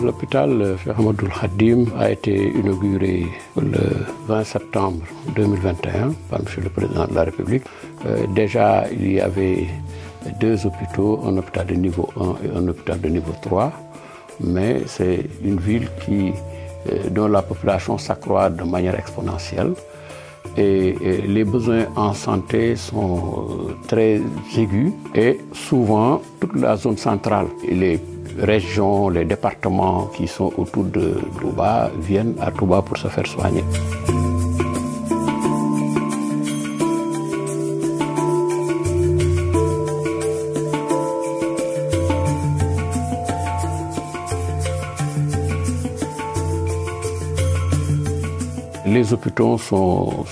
L'hôpital Cheikh Ahmadoul Khadim a été inauguré le 20 septembre 2021 par M. le Président de la République. Déjà, il y avait 2 hôpitaux, un hôpital de niveau 1 et un hôpital de niveau 3. Mais c'est une ville dont la population s'accroît de manière exponentielle. Et les besoins en santé sont très aigus. Et souvent, toute la zone centrale, les régions, les départements qui sont autour de Touba viennent à Touba pour se faire soigner. Les hôpitaux sont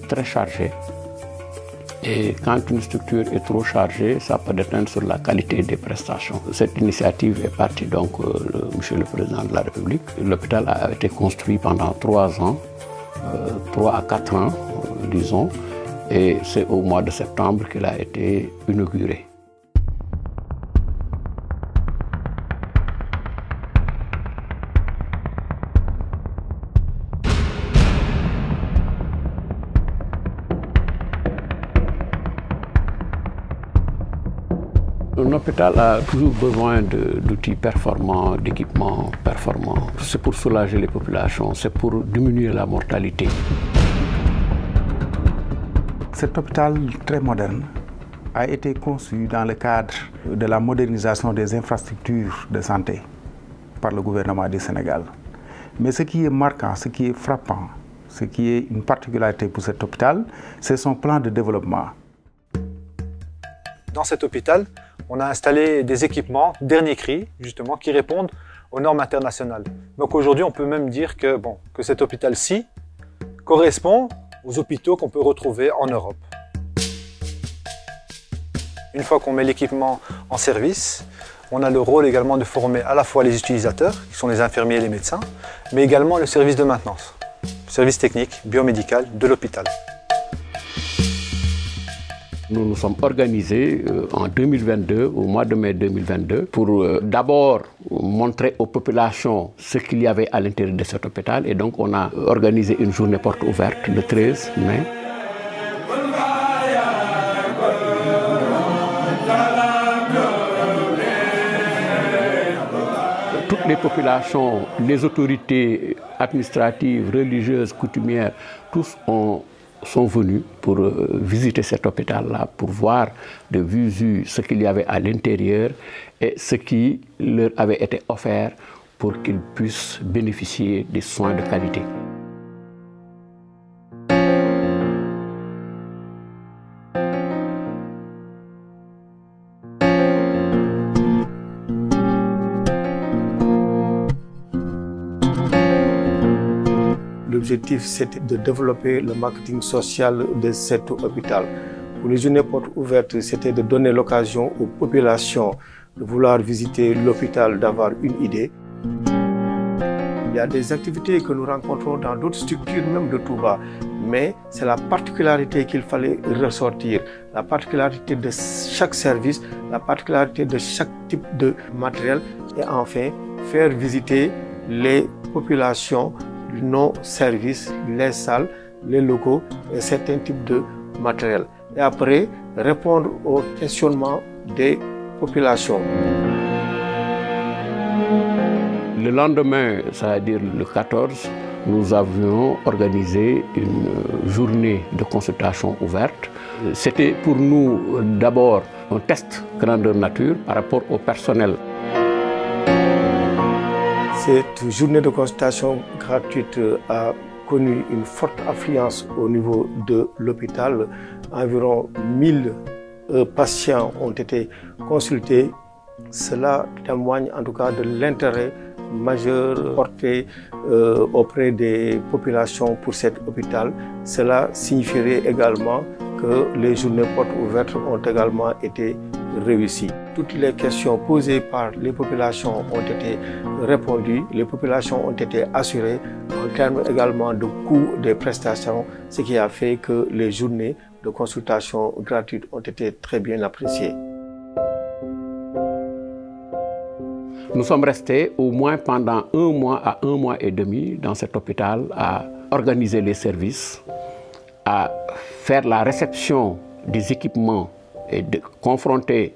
très chargés. Et quand une structure est trop chargée, ça peut déteindre sur la qualité des prestations. Cette initiative est partie donc M. le Président de la République. L'hôpital a été construit pendant 3 ans, 3 à 4 ans, disons, et c'est au mois de septembre qu'il a été inauguré. Un hôpital a toujours besoin d'outils performants, d'équipements performants. C'est pour soulager les populations, c'est pour diminuer la mortalité. Cet hôpital très moderne a été conçu dans le cadre de la modernisation des infrastructures de santé par le gouvernement du Sénégal. Mais ce qui est marquant, ce qui est frappant, ce qui est une particularité pour cet hôpital, c'est son plan de développement. Dans cet hôpital, on a installé des équipements dernier cri, justement, qui répondent aux normes internationales. Donc aujourd'hui, on peut même dire que cet hôpital-ci correspond aux hôpitaux qu'on peut retrouver en Europe. Une fois qu'on met l'équipement en service, on a le rôle également de former à la fois les utilisateurs, qui sont les infirmiers et les médecins, mais également le service de maintenance, le service technique, biomédical de l'hôpital. Nous nous sommes organisés en 2022, au mois de mai 2022, pour d'abord montrer aux populations ce qu'il y avait à l'intérieur de cet hôpital. Et donc on a organisé une journée porte ouverte le 13 mai. Toutes les populations, les autorités administratives, religieuses, coutumières, tous sont venus pour visiter cet hôpital-là, pour voir de visu ce qu'il y avait à l'intérieur et ce qui leur avait été offert pour qu'ils puissent bénéficier des soins de qualité. L'objectif, c'était de développer le marketing social de cet hôpital. Pour les journées portes ouvertes, c'était de donner l'occasion aux populations de vouloir visiter l'hôpital, d'avoir une idée. Il y a des activités que nous rencontrons dans d'autres structures, même de Touba, mais c'est la particularité qu'il fallait ressortir, la particularité de chaque service, la particularité de chaque type de matériel et enfin faire visiter les populations nos services, les salles, les locaux et certains types de matériel. Et après, répondre aux questionnements des populations. Le lendemain, c'est-à-dire le 14, nous avions organisé une journée de consultation ouverte. C'était pour nous d'abord un test grandeur nature par rapport au personnel. Cette journée de consultation gratuite a connu une forte affluence au niveau de l'hôpital. Environ 1000 patients ont été consultés. Cela témoigne en tout cas de l'intérêt majeur porté auprès des populations pour cet hôpital. Cela signifierait également que les journées portes ouvertes ont également été réussi. Toutes les questions posées par les populations ont été répondues, les populations ont été assurées en termes également de coût des prestations, ce qui a fait que les journées de consultation gratuites ont été très bien appréciées. Nous sommes restés au moins pendant 1 mois à 1 mois et demi dans cet hôpital à organiser les services, à faire la réception des équipements et de confronter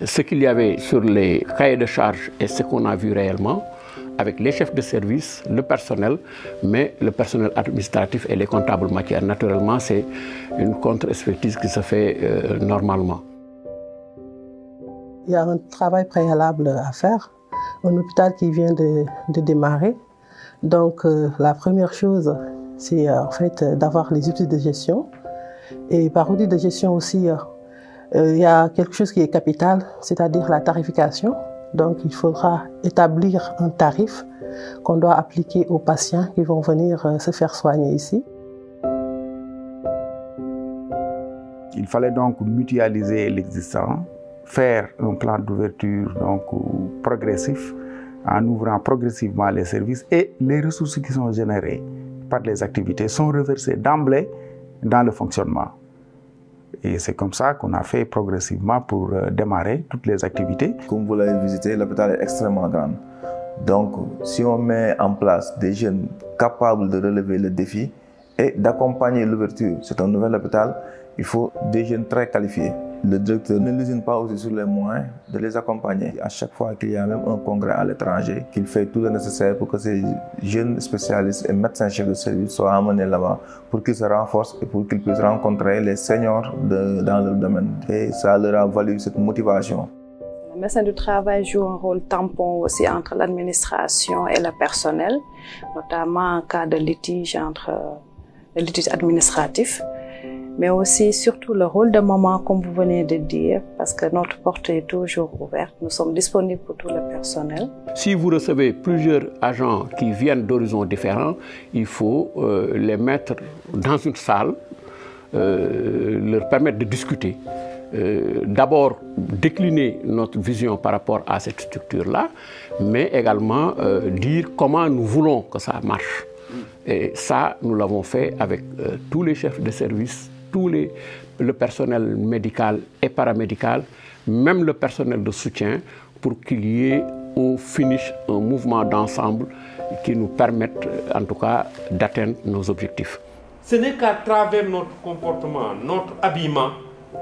ce qu'il y avait sur les cahiers de charges et ce qu'on a vu réellement avec les chefs de service, le personnel, mais le personnel administratif et les comptables matières. Naturellement, c'est une contre-expertise qui se fait normalement. Il y a un travail préalable à faire, un hôpital qui vient de démarrer. Donc la première chose, c'est en fait d'avoir les outils de gestion. Et par outils de gestion aussi, il y a quelque chose qui est capital, c'est-à-dire la tarification. Donc il faudra établir un tarif qu'on doit appliquer aux patients qui vont venir se faire soigner ici. Il fallait donc mutualiser l'existant, faire un plan d'ouverture donc progressif en ouvrant progressivement les services, et les ressources qui sont générées par les activités sont reversées d'emblée dans le fonctionnement. Et c'est comme ça qu'on a fait progressivement pour démarrer toutes les activités. Comme vous l'avez visité, l'hôpital est extrêmement grand. Donc, si on met en place des jeunes capables de relever le défi et d'accompagner l'ouverture, c'est un nouvel hôpital, il faut des jeunes très qualifiés. Le directeur ne lésine pas aussi sur les moyens de les accompagner. À chaque fois qu'il y a même un congrès à l'étranger, qu'il fait tout le nécessaire pour que ces jeunes spécialistes et médecins chefs de service soient amenés là-bas pour qu'ils se renforcent et pour qu'ils puissent rencontrer les seniors dans leur domaine. Et ça leur a valu cette motivation. Le médecin du travail joue un rôle tampon aussi entre l'administration et le personnel, notamment en cas de litige administratif. Mais aussi, surtout, le rôle de maman, comme vous venez de dire, parce que notre porte est toujours ouverte. Nous sommes disponibles pour tout le personnel. Si vous recevez plusieurs agents qui viennent d'horizons différents, il faut les mettre dans une salle, leur permettre de discuter. D'abord, décliner notre vision par rapport à cette structure-là, mais également dire comment nous voulons que ça marche. Et ça, nous l'avons fait avec tous les chefs de service, le personnel médical et paramédical, même le personnel de soutien, pour qu'il y ait au finish un mouvement d'ensemble qui nous permette en tout cas d'atteindre nos objectifs. Ce n'est qu'à travers notre comportement, notre habillement,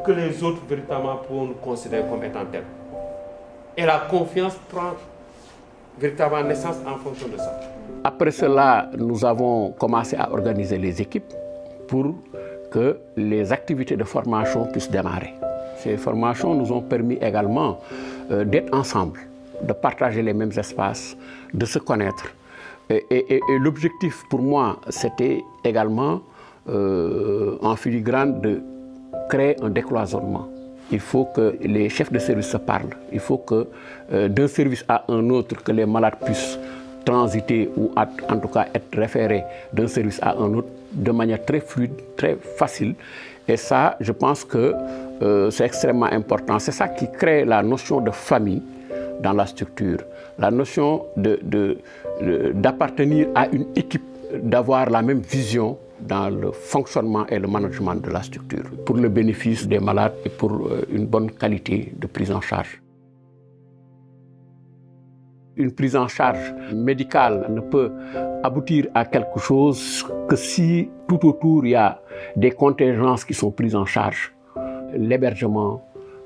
que les autres véritablement pourront nous considérer comme étant tels. Et la confiance prend véritablement naissance en fonction de ça. Après cela, nous avons commencé à organiser les équipes pour que les activités de formation puissent démarrer. Ces formations nous ont permis également d'être ensemble, de partager les mêmes espaces, de se connaître. Et l'objectif pour moi, c'était également en filigrane de créer un décloisonnement. Il faut que les chefs de service se parlent. Il faut que d'un service à un autre, que les malades puissent transiter ou en tout cas être référés d'un service à un autre de manière très fluide, très facile. Et ça, je pense que c'est extrêmement important. C'est ça qui crée la notion de famille dans la structure, la notion d'appartenir à une équipe, d'avoir la même vision dans le fonctionnement et le management de la structure, pour le bénéfice des malades et pour une bonne qualité de prise en charge. Une prise en charge médicale ne peut aboutir à quelque chose que si tout autour il y a des contingences qui sont prises en charge. L'hébergement,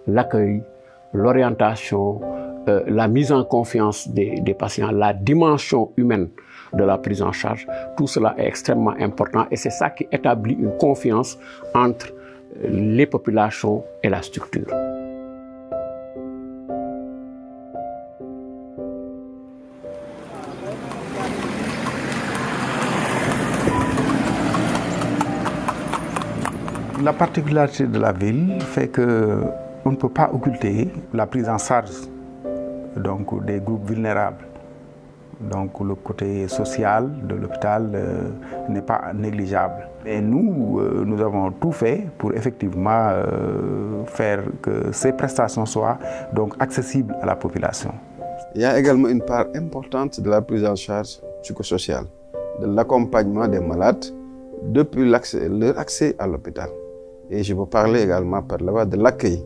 l'accueil, l'orientation, la mise en confiance des patients, la dimension humaine de la prise en charge, tout cela est extrêmement important et c'est ça qui établit une confiance entre les populations et la structure. La particularité de la ville fait qu'on ne peut pas occulter la prise en charge donc, des groupes vulnérables. Donc le côté social de l'hôpital n'est pas négligeable. Et nous, nous avons tout fait pour effectivement faire que ces prestations soient donc accessibles à la population. Il y a également une part importante de la prise en charge psychosociale, de l'accompagnement des malades depuis leur accès à l'hôpital. Et je veux parler également par là de l'accueil,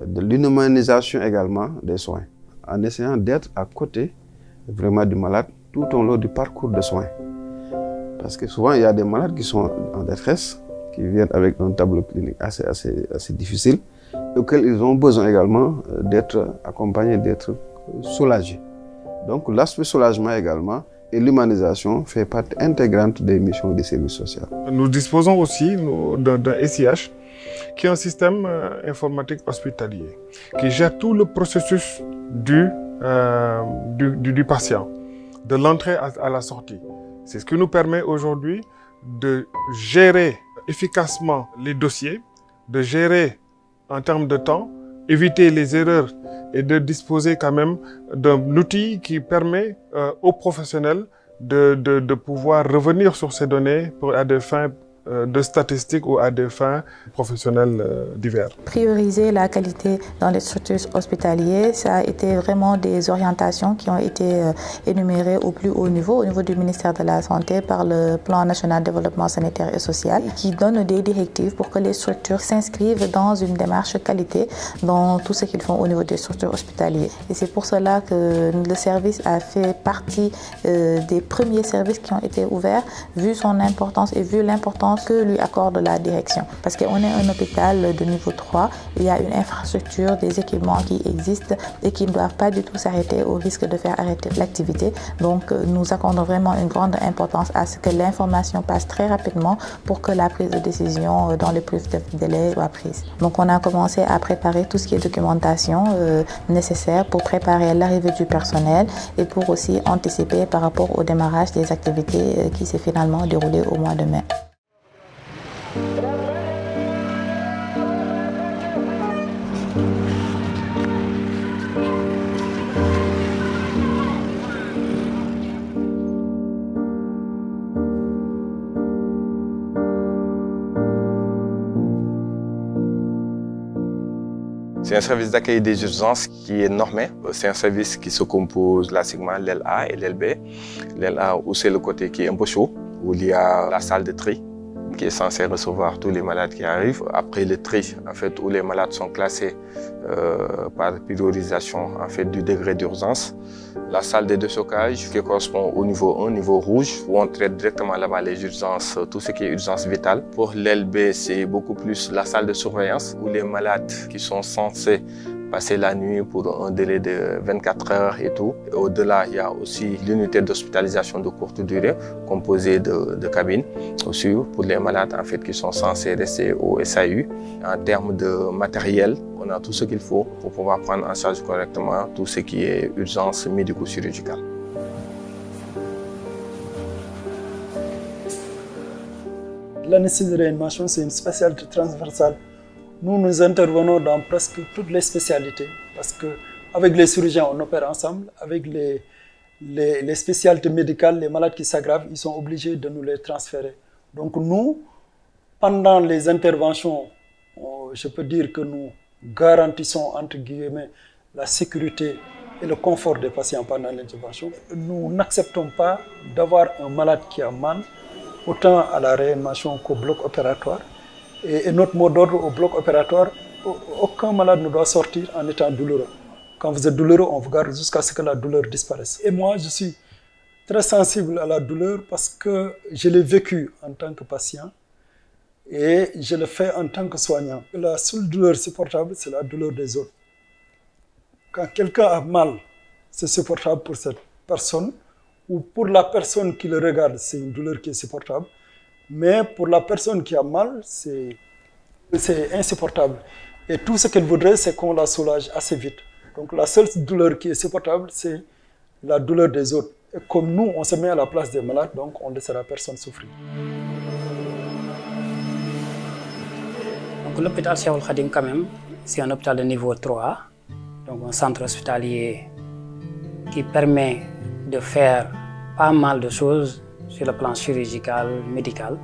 de l'humanisation également des soins, en essayant d'être à côté vraiment du malade tout au long du parcours de soins. Parce que souvent, il y a des malades qui sont en détresse, qui viennent avec un tableau clinique assez difficile, auxquels ils ont besoin également d'être accompagnés, d'être soulagés. Donc l'aspect soulagement également et l'humanisation fait partie intégrante des missions des services sociaux. Nous disposons aussi d'un SIH, qui est un système informatique hospitalier, qui gère tout le processus du patient, de l'entrée à la sortie. C'est ce qui nous permet aujourd'hui de gérer efficacement les dossiers, de gérer en termes de temps, éviter les erreurs et de disposer quand même d'un outil qui permet aux professionnels de pouvoir revenir sur ces données à des fins de statistiques ou à des fins professionnelles diverses. Prioriser la qualité dans les structures hospitalières, ça a été vraiment des orientations qui ont été énumérées au plus haut niveau du ministère de la Santé par le Plan national de développement sanitaire et social, qui donne des directives pour que les structures s'inscrivent dans une démarche qualité dans tout ce qu'ils font au niveau des structures hospitalières. Et c'est pour cela que le service a fait partie des premiers services qui ont été ouverts, vu son importance et vu l'importance que lui accorde la direction. Parce qu'on est un hôpital de niveau 3, il y a une infrastructure, des équipements qui existent et qui ne doivent pas du tout s'arrêter au risque de faire arrêter l'activité. Donc nous accordons vraiment une grande importance à ce que l'information passe très rapidement pour que la prise de décision dans les plus brefs délais soit prise. Donc on a commencé à préparer tout ce qui est documentation nécessaire pour préparer l'arrivée du personnel et pour aussi anticiper par rapport au démarrage des activités qui s'est finalement déroulé au mois de mai. C'est un service d'accueil des urgences qui est normé. C'est un service qui se compose classiquement de l'aile A et l'aile B. L'aile A, où c'est le côté qui est un peu chaud, où il y a la salle de tri qui est censée recevoir tous les malades qui arrivent. Après le tri, en fait, où les malades sont classés par priorisation en fait, du degré d'urgence. La salle de déstockage qui correspond au niveau 1, niveau rouge, où on traite directement là-bas les urgences, tout ce qui est urgence vitale. Pour l'aile B, c'est beaucoup plus la salle de surveillance, où les malades qui sont censés passer la nuit pour un délai de 24 heures et tout. Au-delà, il y a aussi l'unité d'hospitalisation de courte durée, composée de cabines, aussi pour les malades en fait, qui sont censés rester au SAU. En termes de matériel, on a tout ce qu'il faut pour pouvoir prendre en charge correctement tout ce qui est urgence médico-chirurgicale. L'anesthésie de réanimation, c'est une spécialité transversale. Nous intervenons dans presque toutes les spécialités parce qu'avec les chirurgiens, on opère ensemble. Avec les spécialités médicales, les malades qui s'aggravent, ils sont obligés de nous les transférer. Donc nous, pendant les interventions, je peux dire que nous garantissons, entre guillemets, la sécurité et le confort des patients pendant l'intervention. Nous n'acceptons pas d'avoir un malade qui a mal, autant à la réanimation qu'au bloc opératoire. Et notre mot d'ordre au bloc opératoire, aucun malade ne doit sortir en étant douloureux. Quand vous êtes douloureux, on vous garde jusqu'à ce que la douleur disparaisse. Et moi, je suis très sensible à la douleur parce que je l'ai vécu en tant que patient et je le fais en tant que soignant. La seule douleur supportable, c'est la douleur des autres. Quand quelqu'un a mal, c'est supportable pour cette personne ou pour la personne qui le regarde, c'est une douleur qui est supportable. Mais pour la personne qui a mal, c'est insupportable. Et tout ce qu'elle voudrait, c'est qu'on la soulage assez vite. Donc la seule douleur qui est supportable, c'est la douleur des autres. Et comme nous, on se met à la place des malades, donc on ne laissera personne souffrir. L'hôpital Cheikhoul Khadim, quand même, c'est un hôpital de niveau 3, donc un centre hospitalier qui permet de faire pas mal de choses sur le plan chirurgical, médical.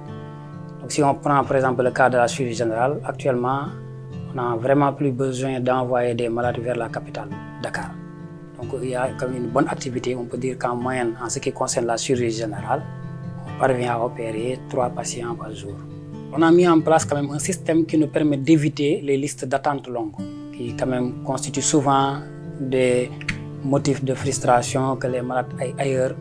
Donc si on prend par exemple le cas de la chirurgie générale, actuellement, on n'a vraiment plus besoin d'envoyer des malades vers la capitale, Dakar. Donc il y a comme une bonne activité, on peut dire qu'en moyenne, en ce qui concerne la chirurgie générale, on parvient à opérer 3 patients par jour. On a mis en place quand même un système qui nous permet d'éviter les listes d'attente longues, qui quand même constituent souvent des motifs de frustration que les malades aillent ailleurs.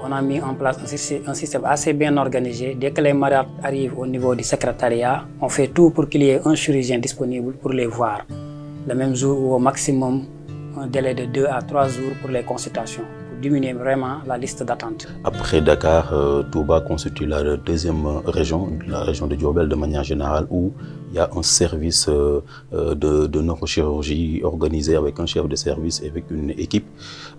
On a mis en place un système assez bien organisé. Dès que les malades arrivent au niveau du secrétariat, on fait tout pour qu'il y ait un chirurgien disponible pour les voir le même jour ou au maximum un délai de 2 à 3 jours pour les consultations, pour diminuer vraiment la liste d'attente. Après Dakar, Touba constitue la deuxième région, la région de Diourbel de manière générale, où il y a un service de neurochirurgie organisé avec un chef de service et avec une équipe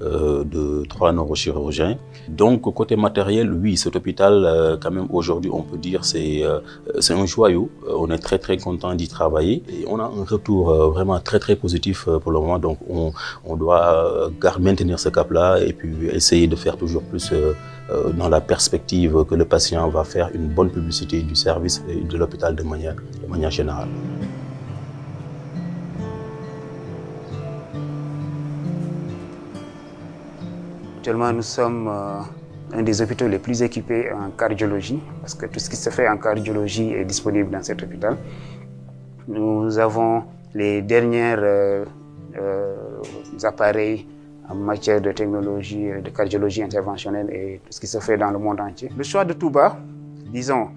de 3 neurochirurgiens. Donc côté matériel, oui, cet hôpital, quand même aujourd'hui, on peut dire c'est un joyau. On est très content d'y travailler et on a un retour vraiment très positif pour le moment. Donc on doit maintenir ce cap-là et puis essayer de faire toujours plus dans la perspective que le patient va faire une bonne publicité du service et de l'hôpital de manière générale. Actuellement, nous sommes un des hôpitaux les plus équipés en cardiologie, parce que tout ce qui se fait en cardiologie est disponible dans cet hôpital. Nous avons les derniers appareils en matière de technologie, de cardiologie interventionnelle et tout ce qui se fait dans le monde entier. Le choix de Touba, disons,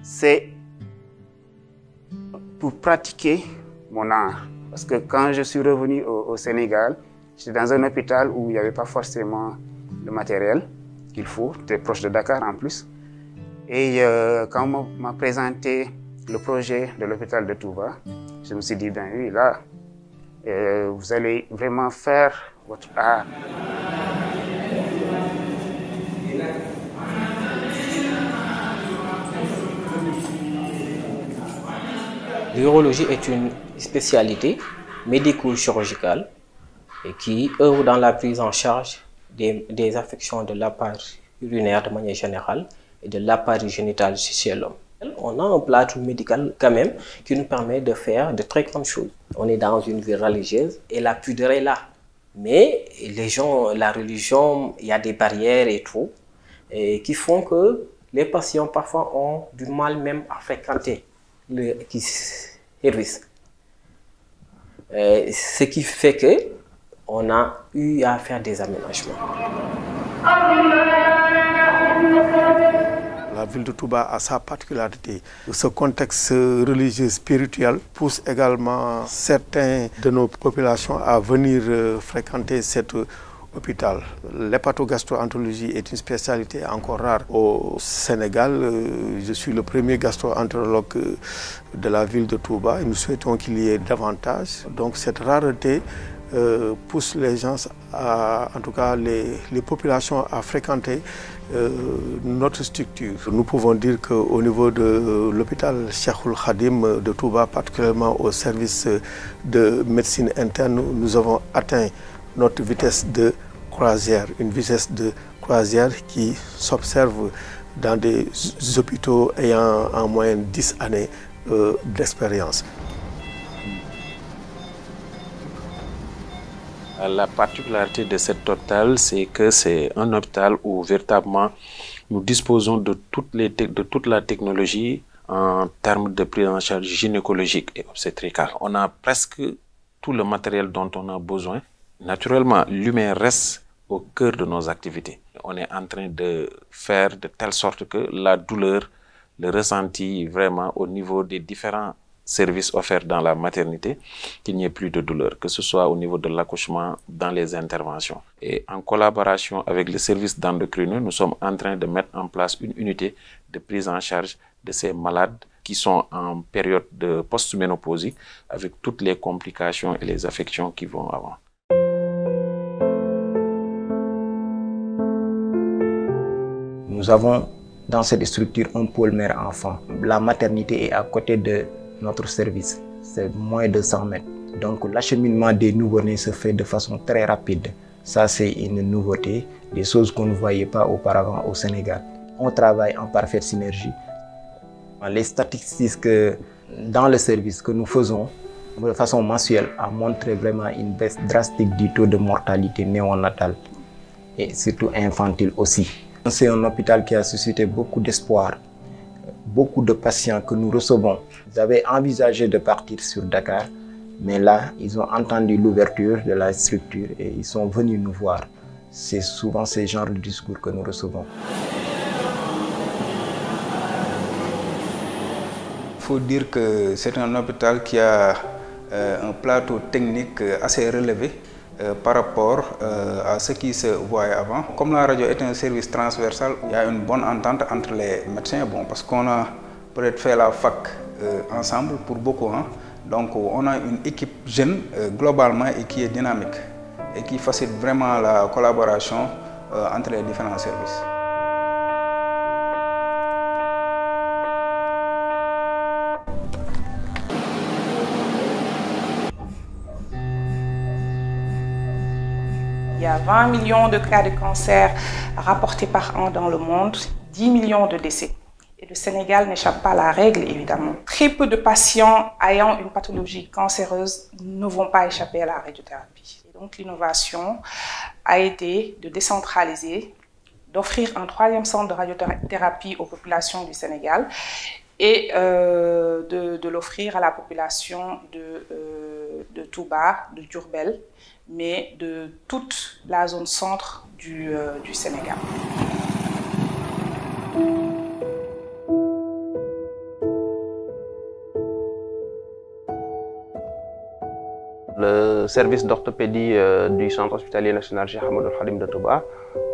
c'est pour pratiquer mon art. Parce que quand je suis revenu au Sénégal, j'étais dans un hôpital où il n'y avait pas forcément le matériel qu'il faut, très proche de Dakar en plus. Et quand on m'a présenté le projet de l'hôpital de Touba, je me suis dit, ben oui, là, vous allez vraiment faire votre art. L'urologie est une spécialité médico-chirurgicale qui œuvre dans la prise en charge des affections de l'appareil urinaire de manière générale et de l'appareil génital chez l'homme. On a un plateau médical quand même qui nous permet de faire de très grandes choses. On est dans une vie religieuse et la pudeur est là. Mais les gens, la religion, il y a des barrières et tout, et qui font que les patients parfois ont du mal même à fréquenter le service. Ce qui fait qu'on a eu à faire des aménagements. La ville de Touba a sa particularité. Ce contexte religieux spirituel pousse également certains de nos populations à venir fréquenter cet hôpital. L'hépatogastro-entérologie est une spécialité encore rare au Sénégal. Je suis le premier gastro-entérologue de la ville de Touba et nous souhaitons qu'il y ait davantage. Donc cette rareté pousse les gens, en tout cas les populations, à fréquenter notre structure. Nous pouvons dire qu'au niveau de l'hôpital Cheikhoul Khadim de Touba, particulièrement au service de médecine interne, nous avons atteint notre vitesse de croisière, une vitesse de croisière qui s'observe dans des hôpitaux ayant en moyenne 10 années d'expérience. La particularité de cet hôpital, c'est que c'est un hôpital où véritablement nous disposons de toute la technologie en termes de prise en charge gynécologique et obstétricale. On a presque tout le matériel dont on a besoin. Naturellement, l'humain reste au cœur de nos activités. On est en train de faire de telle sorte que la douleur, le ressenti vraiment au niveau des différents services offerts dans la maternité, qu'il n'y ait plus de douleur, que ce soit au niveau de l'accouchement, dans les interventions. Et en collaboration avec le service d'endocrinologie, nous sommes en train de mettre en place une unité de prise en charge de ces malades qui sont en période de post-ménopause avec toutes les complications et les affections qui vont avant. Nous avons dans cette structure un pôle mère-enfant. La maternité est à côté de notre service, c'est moins de 100 mètres. Donc l'acheminement des nouveau-nés se fait de façon très rapide. Ça, c'est une nouveauté. des choses qu'on ne voyait pas auparavant au Sénégal. On travaille en parfaite synergie. Les statistiques dans le service que nous faisons de façon mensuelle a montré vraiment une baisse drastique du taux de mortalité néonatale et surtout infantile aussi. C'est un hôpital qui a suscité beaucoup d'espoir. Beaucoup de patients que nous recevons, ils avaient envisagé de partir sur Dakar, mais là, ils ont entendu l'ouverture de la structure et ils sont venus nous voir. C'est souvent ce genre de discours que nous recevons. Il faut dire que c'est un hôpital qui a un plateau technique assez relevé par rapport à ce qui se voyait avant. Comme la radio est un service transversal, il y a une bonne entente entre les médecins, parce qu'on a peut-être fait la fac ensemble pour beaucoup. Donc on a une équipe jeune globalement et qui est dynamique et qui facilite vraiment la collaboration entre les différents services. Il y a 20 millions de cas de cancer rapportés par an dans le monde, 10 millions de décès. Et le Sénégal n'échappe pas à la règle, évidemment. Très peu de patients ayant une pathologie cancéreuse ne vont pas échapper à la radiothérapie. Et donc l'innovation a été de décentraliser, d'offrir un 3e centre de radiothérapie aux populations du Sénégal et de l'offrir à la population de Touba, de Diourbel, mais de toute la zone centre du Sénégal. Le service d'orthopédie du Centre hospitalier national Cheikh Ahmadoul Khadim de Touba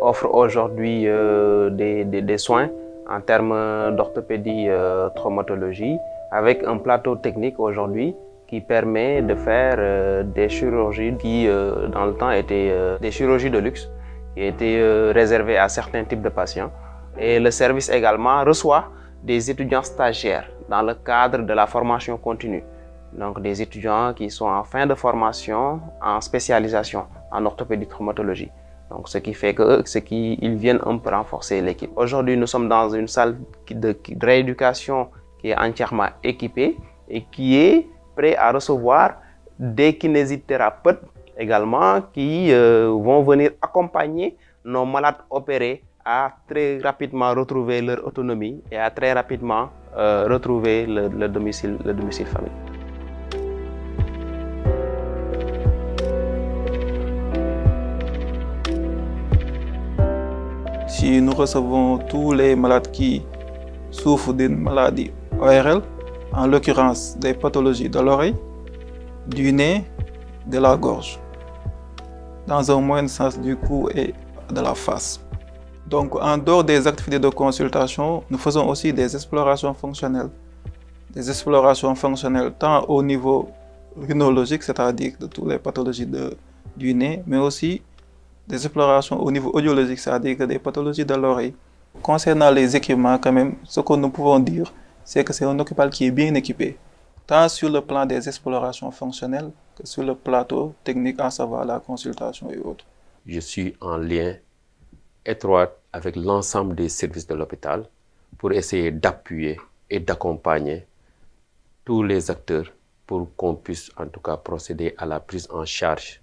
offre aujourd'hui des soins en termes d'orthopédie traumatologie avec un plateau technique aujourd'hui qui permet de faire des chirurgies qui dans le temps étaient des chirurgies de luxe qui étaient réservées à certains types de patients. Et le service également reçoit des étudiants stagiaires dans le cadre de la formation continue. Donc des étudiants qui sont en fin de formation en spécialisation en orthopédie traumatologie. Donc ce qui fait qu'ils viennent un peu renforcer l'équipe. Aujourd'hui, nous sommes dans une salle de rééducation qui est entièrement équipée et qui est prêt à recevoir des kinésithérapeutes également qui vont venir accompagner nos malades opérés à très rapidement retrouver leur autonomie et à très rapidement retrouver le domicile familial. Si nous recevons tous les malades qui souffrent d'une maladie ORL, en l'occurrence des pathologies de l'oreille, du nez, de la gorge, dans un moyen sens du cou et de la face. Donc en dehors des activités de consultation, nous faisons aussi des explorations fonctionnelles. Des explorations fonctionnelles tant au niveau rhinologique, c'est-à-dire de toutes les pathologies du nez, mais aussi des explorations au niveau audiologique, c'est-à-dire des pathologies de l'oreille. Concernant les équipements, quand même, ce que nous pouvons dire, c'est que c'est un hôpital qui est bien équipé, tant sur le plan des explorations fonctionnelles que sur le plateau technique, à savoir la consultation et autres. Je suis en lien étroit avec l'ensemble des services de l'hôpital pour essayer d'appuyer et d'accompagner tous les acteurs pour qu'on puisse en tout cas procéder à la prise en charge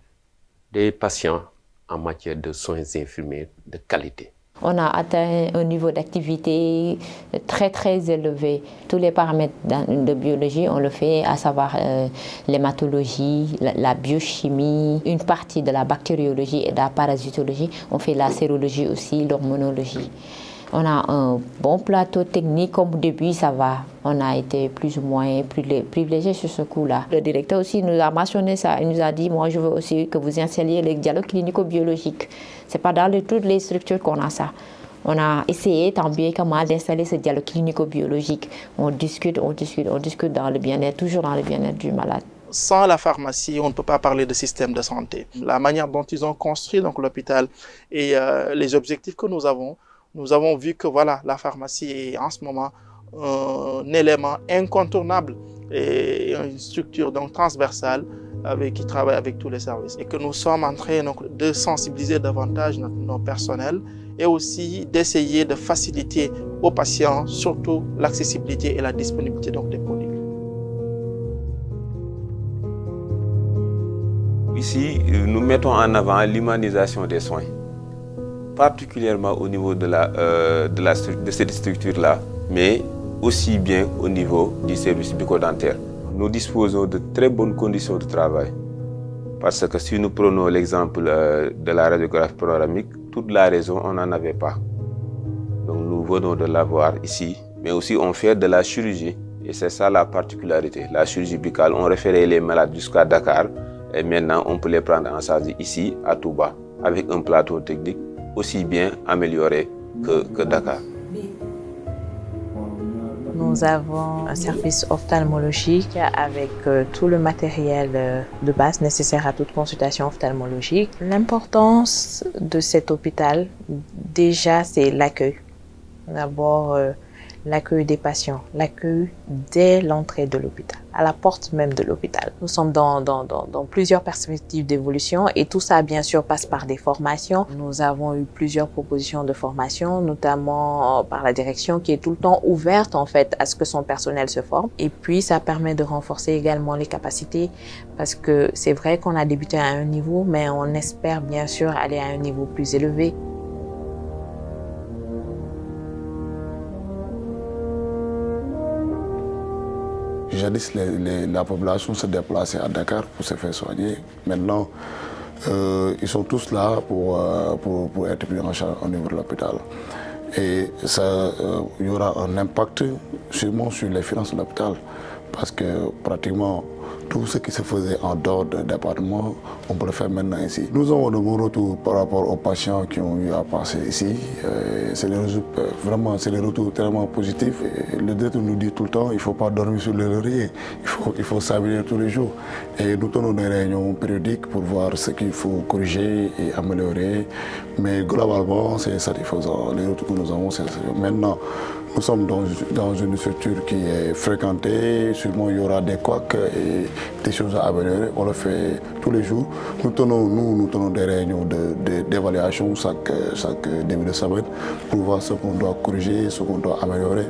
des patients en matière de soins infirmiers de qualité. On a atteint un niveau d'activité très élevé. Tous les paramètres de biologie, on le fait, à savoir l'hématologie, la biochimie, une partie de la bactériologie et de la parasitologie. On fait la sérologie aussi, l'hormonologie. On a un bon plateau technique, comme au début, ça va. On a été plus ou moins privilégiés sur ce coup-là. Le directeur aussi nous a mentionné ça. Il nous a dit, moi je veux aussi que vous installiez le dialogue clinico-biologique. Ce n'est pas dans toutes les structures qu'on a ça. On a essayé tant bien que mal d'installer ce dialogue clinico-biologique. On discute dans le bien-être, toujours dans le bien-être du malade. Sans la pharmacie, on ne peut pas parler de système de santé. La manière dont ils ont construit l'hôpital et les objectifs que nous avons vu que voilà, la pharmacie est en ce moment un élément incontournable et une structure donc transversale qui travaille avec tous les services. Et que nous sommes en train donc, de sensibiliser davantage nos personnels et aussi d'essayer de faciliter aux patients surtout l'accessibilité et la disponibilité donc, des produits. Ici, nous mettons en avant l'humanisation des soins, particulièrement au niveau de cette structure-là, mais aussi bien au niveau du service bucco-dentaire. Nous disposons de très bonnes conditions de travail, parce que si nous prenons l'exemple de la radiographie panoramique, toute la raison, on n'en avait pas. Donc nous venons de l'avoir ici, mais aussi on fait de la chirurgie, et c'est ça la particularité. La chirurgie buccale, on référait les malades jusqu'à Dakar, et maintenant on peut les prendre en charge ici, à Touba, avec un plateau technique aussi bien amélioré que Dakar. Nous avons un service ophtalmologique avec tout le matériel de base nécessaire à toute consultation ophtalmologique. L'importance de cet hôpital, déjà, c'est l'accueil. D'abord, l'accueil des patients, l'accueil dès l'entrée de l'hôpital, à la porte même de l'hôpital. Nous sommes dans plusieurs perspectives d'évolution et tout ça, bien sûr, passe par des formations. Nous avons eu plusieurs propositions de formation, notamment par la direction qui est tout le temps ouverte, en fait, à ce que son personnel se forme. Et puis, ça permet de renforcer également les capacités parce que c'est vrai qu'on a débuté à un niveau, mais on espère, bien sûr, aller à un niveau plus élevé. Jadis, la population se déplaçait à Dakar pour se faire soigner. Maintenant, ils sont tous là pour être pris en charge au niveau de l'hôpital. Et il y aura un impact sûrement sur les finances de l'hôpital. Parce que pratiquement tout ce qui se faisait en dehors du département, on peut le faire maintenant ici. Nous avons de bons retours par rapport aux patients qui ont eu à passer ici. C'est des retours tellement positifs. Et le directeur nous dit tout le temps, il ne faut pas dormir sur le laurier, il faut s'améliorer tous les jours. Et nous tenons des réunions périodiques pour voir ce qu'il faut corriger et améliorer. Mais globalement, c'est satisfaisant. Les retours que nous avons, c'est satisfaisant. Maintenant, nous sommes dans une structure qui est fréquentée, sûrement il y aura des couacs et des choses à améliorer, on le fait tous les jours. Nous tenons des réunions d'évaluation chaque début de semaine pour voir ce qu'on doit corriger, ce qu'on doit améliorer.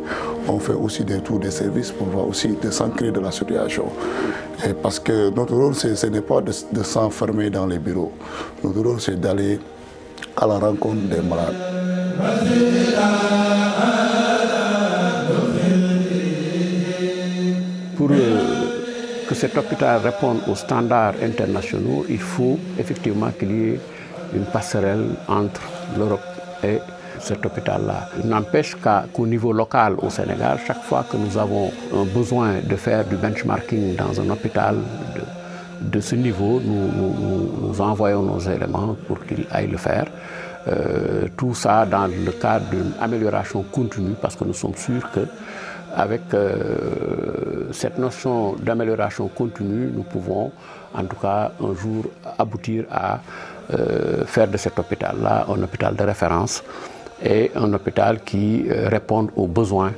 On fait aussi des tours des services pour voir aussi s'ancrer de la situation. Et parce que notre rôle, ce n'est pas de s'enfermer dans les bureaux. Notre rôle, c'est d'aller à la rencontre des malades. Pour que cet hôpital réponde aux standards internationaux, il faut effectivement qu'il y ait une passerelle entre l'Europe et cet hôpital-là. Il n'empêche qu'au niveau local au Sénégal, chaque fois que nous avons un besoin de faire du benchmarking dans un hôpital de ce niveau, nous envoyons nos éléments pour qu'ils aillent le faire. Tout ça dans le cadre d'une amélioration continue, parce que nous sommes sûrs que avec cette notion d'amélioration continue, nous pouvons en tout cas un jour aboutir à faire de cet hôpital-là un hôpital de référence et un hôpital qui réponde aux besoins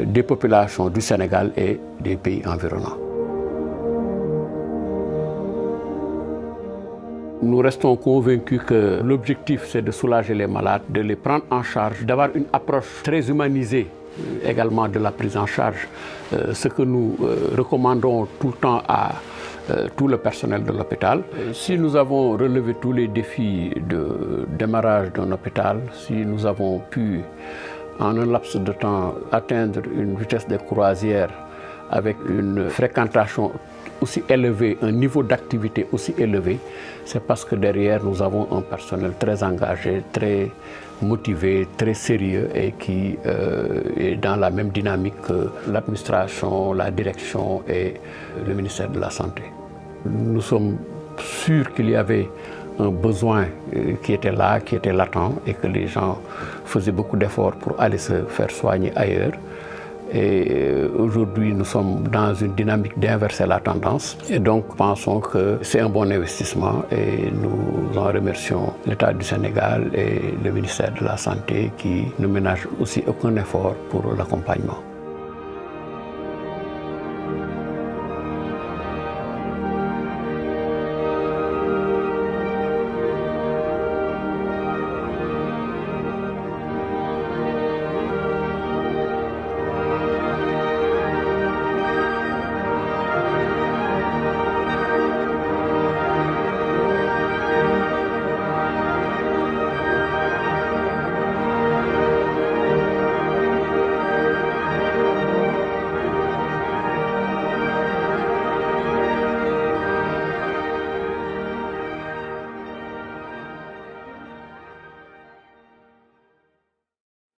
des populations du Sénégal et des pays environnants. Nous restons convaincus que l'objectif, c'est de soulager les malades, de les prendre en charge, d'avoir une approche très humanisée également de la prise en charge, ce que nous recommandons tout le temps à tout le personnel de l'hôpital. Si nous avons relevé tous les défis de démarrage d'un hôpital, si nous avons pu en un laps de temps atteindre une vitesse de croisière avec une fréquentation aussi élevée, un niveau d'activité aussi élevé, c'est parce que derrière nous avons un personnel très engagé, très motivé, très sérieux et qui est dans la même dynamique que l'administration, la direction et le ministère de la Santé. Nous sommes sûrs qu'il y avait un besoin qui était là, qui était latent et que les gens faisaient beaucoup d'efforts pour aller se faire soigner ailleurs. Et aujourd'hui, nous sommes dans une dynamique d'inverser la tendance. Et donc, pensons que c'est un bon investissement et nous en remercions l'État du Sénégal et le ministère de la Santé qui ne ménage aussi aucun effort pour l'accompagnement.